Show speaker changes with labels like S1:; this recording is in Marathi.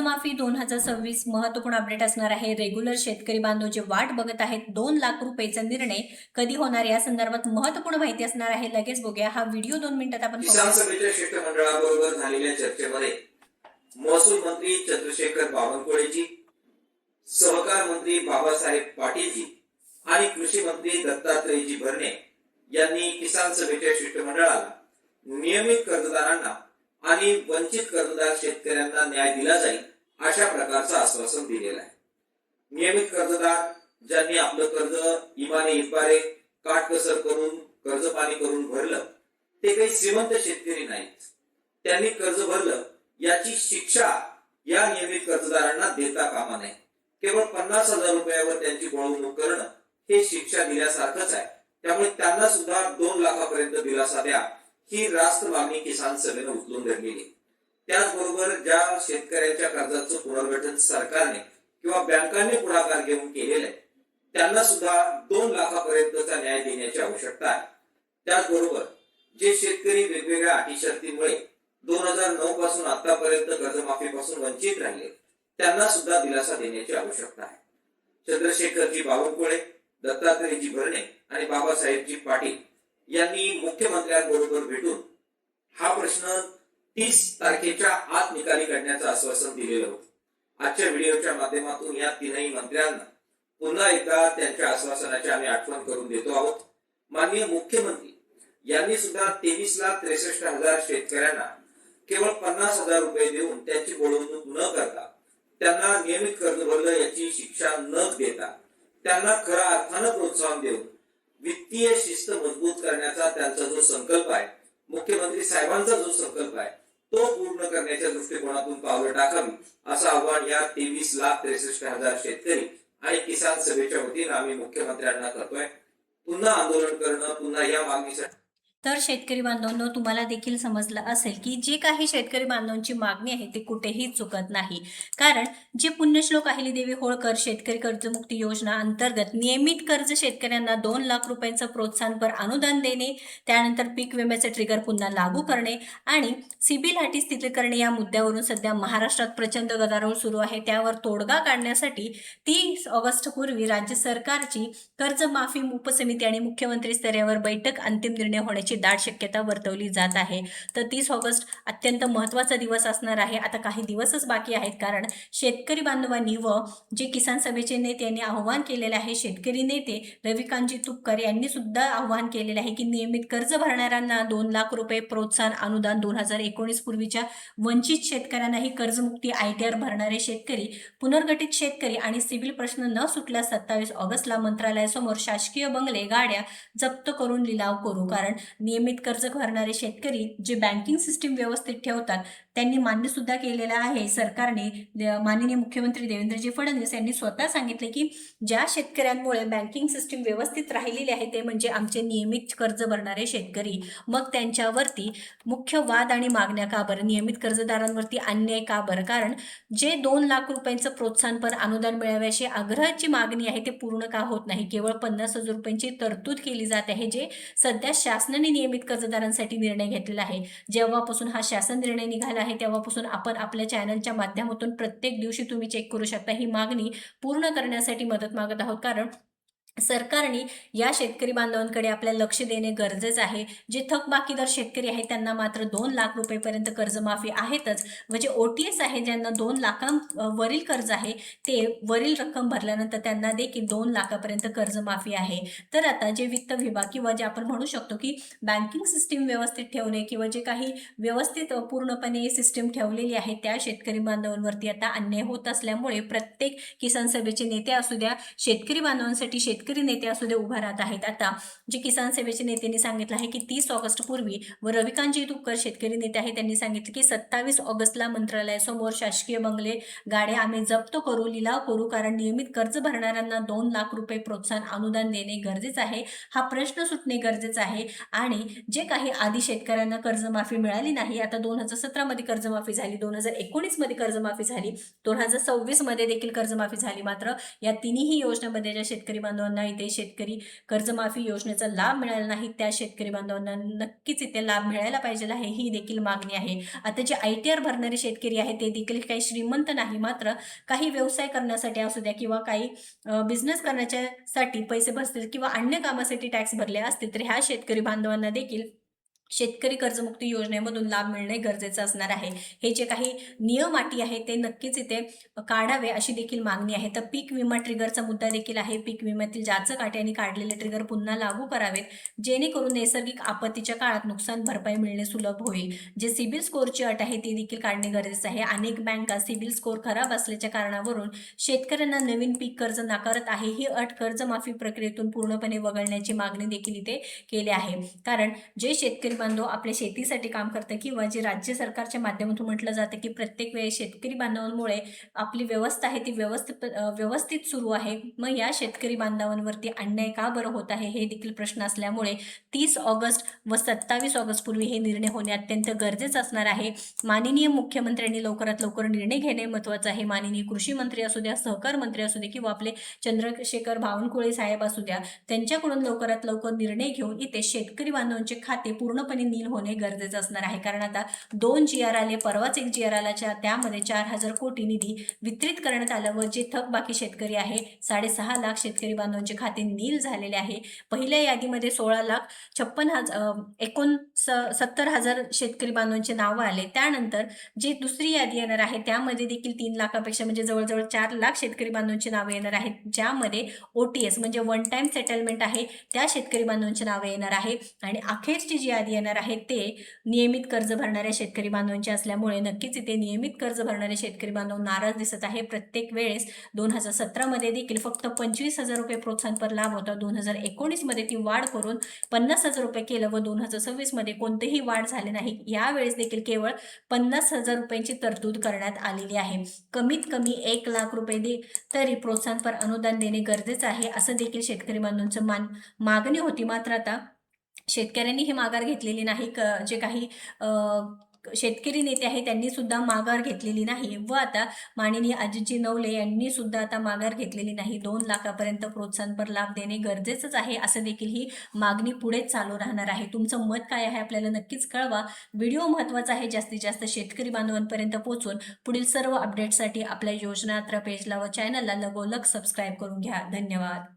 S1: कर्जमाफी 2026 महत्त्वपूर्ण अपडेट असणार आहे. रेग्युलर शेतकरी बांधव जे वाट बघत आहेत 2 लाख रुपयेचा निर्णय कधी होणार या संदर्भात महत्त्वपूर्ण माहिती असणार आहे. लगेच बघूया हा व्हिडिओ 2 मिनिटात आपण
S2: किसान सभेच्या शिष्टमंडळाबरोबर झालेल्या चर्चेमध्ये महसूल मंत्री चंद्रशेखर बावनकुळेजी, सहकार मंत्री बाबासाहेब पाटीलजी आणि कृषी मंत्री दत्तात्रयजी भरणे यांनी किसान सभेच्या शिष्टमंडळाला नियमित कर्जदारांना आणि वंचित कर्जदार शेतकऱ्यांना न्याय दिला जाईल अशा प्रकारचं आश्वासन दिलेलं आहे. नियमित कर्जदार ज्यांनी आपलं कर्ज इमाने इतबारे काटकसर करून कर्ज पाणी करून भरलं ते काही श्रीमंत शेतकरी नाहीत. त्यांनी कर्ज भरलं याची शिक्षा या नियमित कर्जदारांना देता कामा नये. केवळ 50,000 रुपयावर त्यांची बळवणूक करणं हे शिक्षा दिल्यासारखंच आहे. त्यामुळे त्यांना सुद्धा 2 लाखापर्यंत दिलासा द्या ही रास्त मागणी किसान सभेनं उचलून धरलेली. त्याचबरोबर ज्या शेतकऱ्यांच्या कर्जाचं पुनर्गठन सरकारने किंवा बँकांनी पुढाकार घेऊन केलेलं आहे त्यांना सुद्धा 2 लाखापर्यंतचा न्याय देण्याची आवश्यकता आहे. त्याचबरोबर जे शेतकरी वेगवेगळ्या अटी शर्तींमुळे 2009 पासून आतापर्यंत कर्जमाफीपासून वंचित राहिले त्यांना सुद्धा दिलासा देण्याची आवश्यकता आहे. चंद्रशेखरजी बावनकुळे, दत्तात्रयजी भरणे आणि बाबासाहेबजी पाटील यांनी मुख्यमंत्र्यांबरोबर भेटून हा प्रश्न 30 तारखेच्या आत निकाली काढण्याचं आश्वासन दिलेलं होतं. आजच्या व्हिडिओच्या माध्यमातून या तीनही मंत्र्यांना पुन्हा एकदा त्यांच्या आश्वासनाची आम्ही आठवण करून देतो आहोत. माननीय मुख्यमंत्री यांनी सुद्धा 23,63,000 शेतकऱ्यांना केवळ 50,000 रुपये देऊन त्यांची बळवणूक न करता त्यांना नियमित कर्ज भरलं याची शिक्षा न देता त्यांना खऱ्या अर्थानं प्रोत्साहन देऊन वित्तीय शिस्त मजबूत करण्याचा त्यांचा जो संकल्प आहे, मुख्यमंत्री साहेबांचा जो संकल्प आहे तो पूर्ण करण्याच्या दृष्टिकोनातून पावलं टाकावी असं आव्हान या 23,63,000 शेतकरी आणि किसान सभेच्या वतीनं आम्ही मुख्यमंत्र्यांना करतोय. पुन्हा आंदोलन करणं, पुन्हा या मागणीसाठी.
S1: तर शेतकरी बांधवांनो तुम्हाला देखील समजलं असेल की जे काही शेतकरी बांधवांची मागणी आहे ते कुठेही चुकत नाही. कारण जे पुण्यश्लोक अहिल्यादेवी होळकर शेतकरी कर्जमुक्ती योजना अंतर्गत नियमित कर्ज शेतकऱ्यांना 2 लाख रुपयांचं प्रोत्साहनपर अनुदान देणे, त्यानंतर पीक विम्याचे ट्रिगर पुन्हा लागू करणे आणि सिबिल अटी स्थिर करणे या मुद्द्यावरून सध्या महाराष्ट्रात प्रचंड गदारोळ सुरू आहे. त्यावर तोडगा काढण्यासाठी 30 ऑगस्ट पूर्वी राज्य सरकारची कर्जमाफी उपसमिती आणि मुख्यमंत्री स्तरावर बैठक अंतिम निर्णय होण्याची दाट शक्यता वर्तवली जात आहे. तर 30 ऑगस्ट अत्यंत महत्त्वाचा दिवस असणार आहे. आता काही दिवसच बाकी आहेत कारण शेतकरी बांधवांनी व जे किसान सभेचे नेते यांनी आव्हान केलेले आहे, शेतकरी नेते रविकांतजी तुपकर यांनी सुद्धा आव्हान केलेले आहे की नियमित कर्ज भरणाऱ्यांना 2 लाख रुपये प्रोत्साहन अनुदान, 2019 पूर्वीच्या वंचित शेतकऱ्यांनाही कर्जमुक्ती, ITR भरणारे शेतकरी, पुनर्गठित शेतकरी आणि सिव्हिल प्रश्न न सुटल्यास 27 ऑगस्टला मंत्रालयासमोर शासकीय बंगले, गाड्या जप्त करून लिलाव करू. कारण नियमित कर्ज भरणारे शेतकरी जे बँकिंग सिस्टीम व्यवस्थित ठेवतात त्यांनी मान्य सुद्धा केलेलं आहे. सरकारने माननीय मुख्यमंत्री देवेंद्रजी फडणवीस यांनी स्वतः सांगितले की ज्या शेतकऱ्यांमुळे बँकिंग सिस्टीम व्यवस्थित राहिलेली आहे ते म्हणजे आमचे नियमित कर्ज भरणारे शेतकरी. मग त्यांच्यावरती मुख्य वाद आणि मागण्या का बरं? नियमित कर्जदारांवरती अन्याय का बरं? कारण जे 2 लाख रुपयांचं प्रोत्साहनपर अनुदान मिळावे अशी आग्रहाची मागणी आहे ते पूर्ण का होत नाही? केवळ 50,000 रुपयांची तरतूद केली जात आहे जे सध्या शासनाने नियमित कर्जदारांसाठी निर्णय घेतलेला आहे. जेव्हापासून हा शासन निर्णय निघाला आहे तेव्हापासून आपण आपल्या चॅनलच्या माध्यमातून प्रत्येक दिवशी तुम्ही चेक करू शकता ही मागणी पूर्ण करण्यासाठी मदत मागत आहोत. कारण सरकारने या शेतकरी बांधवांकडे आपल्याला लक्ष देणे गरजेचं आहे. जे थकबाकीदार शेतकरी आहेत त्यांना मात्र 2 लाख रुपयेपर्यंत कर्जमाफी आहेतच व जे OTS आहे ज्यांना 2 लाखांवरील कर्ज आहे ते वरील रक्कम भरल्यानंतर त्यांना देखील 2 लाखापर्यंत कर्जमाफी आहे. तर आता जे वित्त विभाग किंवा जे आपण म्हणू शकतो की बँकिंग सिस्टीम व्यवस्थित ठेवणे किंवा जे काही व्यवस्थित पूर्णपणे सिस्टीम ठेवलेली आहे त्या शेतकरी बांधवांवरती आता अन्याय होत असल्यामुळे प्रत्येक किसान सभेचे नेते असू द्या, शेतकरी बांधवांसाठी शेतकरी नेते असू दे उभा राहत आहेत. आता जे किसान सभेचे नेत्यांनी सांगितलं आहे की 30 ऑगस्ट पूर्वी व रविकांतजी तुपकर शेतकरी नेते आहेत त्यांनी सांगितले की 27 ऑगस्टला मंत्रालयासमोर शासकीय बंगले, गाड्या आम्ही जप्त करू, लिलाव करू. कारण नियमित कर्ज भरणाऱ्यांना 2 लाख रुपये प्रोत्साहन अनुदान देणे गरजेचं आहे. हा प्रश्न सुटणे गरजेचं आहे. आणि जे काही आधी शेतकऱ्यांना कर्जमाफी मिळाली नाही, आता 2017 मध्ये कर्जमाफी झाली, 2019 मध्ये कर्जमाफी झाली, 2026 मध्ये देखील कर्जमाफी झाली. मात्र या तिन्ही योजनेमध्ये ज्या शेतकरी बांधवांना बांधवांना इथे शेतकरी कर्जमाफी योजनेचा लाभ मिळाला नाही त्या शेतकरी बांधवांना नक्कीच इथे लाभ मिळायला पाहिजे आहे, ही देखील मागणी आहे. आता जे ITR भरणारे शेतकरी आहेत ते देखील काही श्रीमंत नाही, मात्र काही व्यवसाय करण्यासाठी असू द्या किंवा काही बिझनेस करण्यासाठी पैसे भरतील किंवा अन्य कामासाठी टॅक्स भरले असतील तर ह्या शेतकरी बांधवांना देखील शेतकरी कर्जमुक्ती योजनेमधून लाभ मिळणे गरजेचं असणार आहे. हे जे काही नियम अटी आहेत ते नक्कीच इथे काढावे अशी देखील मागणी आहे. तर पीक विमा ट्रिगरचा मुद्दा देखील आहे. पीक विम्यातील जाचक अटी आणि काढलेले ट्रिगर पुन्हा लागू करावेत, जेणेकरून नैसर्गिक आपत्तीच्या काळात नुकसान भरपाई मिळणे सुलभ होईल. जे सिबिल स्कोअरची अट आहे ती देखील काढणे गरजेचं आहे. अनेक बँका सिबिल स्कोअर खराब असल्याच्या कारणावरून शेतकऱ्यांना नवीन पीक कर्ज नाकारत आहे. ही अट कर्जमाफी प्रक्रियेतून पूर्णपणे वगळण्याची मागणी देखील इथे केली आहे. कारण जे शेतकरी बांधव आपल्या शेतीसाठी काम करतात किंवा जे राज्य सरकारच्या माध्यमातून म्हटलं जातं की प्रत्येक वेळी शेतकरी बांधवांमुळे आपली व्यवस्था आहे ती व्यवस्थित सुरू आहे, मग या शेतकरी बांधवांवरती अन्याय का बरं होत आहे हे देखील प्रश्न असल्यामुळे 30 ऑगस्ट व 27 ऑगस्ट पूर्वी हे निर्णय होणे अत्यंत गरजेचं असणार आहे. माननीय मुख्यमंत्र्यांनी लवकरात लवकर निर्णय घेणे महत्त्वाचं आहे. माननीय कृषी मंत्री असू द्या, सहकार मंत्री असू दे किंवा आपले चंद्रशेखर बावनकुळे साहेब असू द्या, त्यांच्याकडून लवकरात लवकर निर्णय घेऊन इथे शेतकरी बांधवांचे खाते पूर्णपणे नील होणे गरजेचं असणार आहे. कारण आता 2 GR आले, परवाच एक GR आला, त्यामध्ये 4000 कोटी निधी वितरित करण्यात आलं व जे थकबाकी शेतकरी आहे 6.5 लाख शेतकरी बांधवांचे खाते नील झालेले आहे. पहिल्या यादीमध्ये 16,56,69,70,000 शेतकरी बांधवांचे नावं आले. त्यानंतर जी दुसरी यादी येणार आहे त्यामध्ये देखील 3 लाखापेक्षा म्हणजे जवळजवळ 4 लाख शेतकरी बांधवांची नावे येणार आहेत, ज्यामध्ये OTS म्हणजे वन टाइम सेटलमेंट आहे त्या शेतकरी बांधवांची नावे येणार आहे. आणि अखेरची जी यादी येणार आहे ते नियमित कर्ज भरणाऱ्या शेतकरी बांधवांचे असल्यामुळे नक्कीच इथे नियमित कर्ज भरणारे शेतकरी बांधव नाराज दिसत आहे. प्रत्येक वेळेस 2017 मध्ये देखील फक्त 25,000 रुपये प्रोत्साहनपर लाभ होता. 2019 मध्ये ती वाढ करून 50,000 रुपये केलं व 2026 मध्ये कोणतेही वाढ झाले नाही. यावेळेस देखील केवळ 50,000 रुपयांची तरतूद करण्यात आलेली आहे. कमीत कमी 1 लाख रुपये तरी प्रोत्साहनपर अनुदान देणे गरजेचं आहे असं देखील शेतकरी बांधवांचं मागणी होती. मात्र आता शेतकऱ्यांनी ही माघार घेतलेली नाही. जे काही शेतकरी नेते आहेत त्यांनी सुद्धा माघार घेतलेली नाही व आता माननीय अजितजी नवले यांनी सुद्धा आता माघार घेतलेली नाही. 2 लाखापर्यंत प्रोत्साहनपर लाभ देणे गरजेचंच आहे असं देखील ही मागणी पुढे चालू राहणार आहे. तुमचं मत काय आहे आपल्याला नक्कीच कळवा. व्हिडिओ महत्त्वाचा आहे, जास्तीत जास्त शेतकरी बांधवांपर्यंत पोहोचून पुढील सर्व अपडेट्ससाठी आपल्या योजना यात्रा पेजला व चॅनलला लगोलग सबस्क्राईब करून घ्या. धन्यवाद.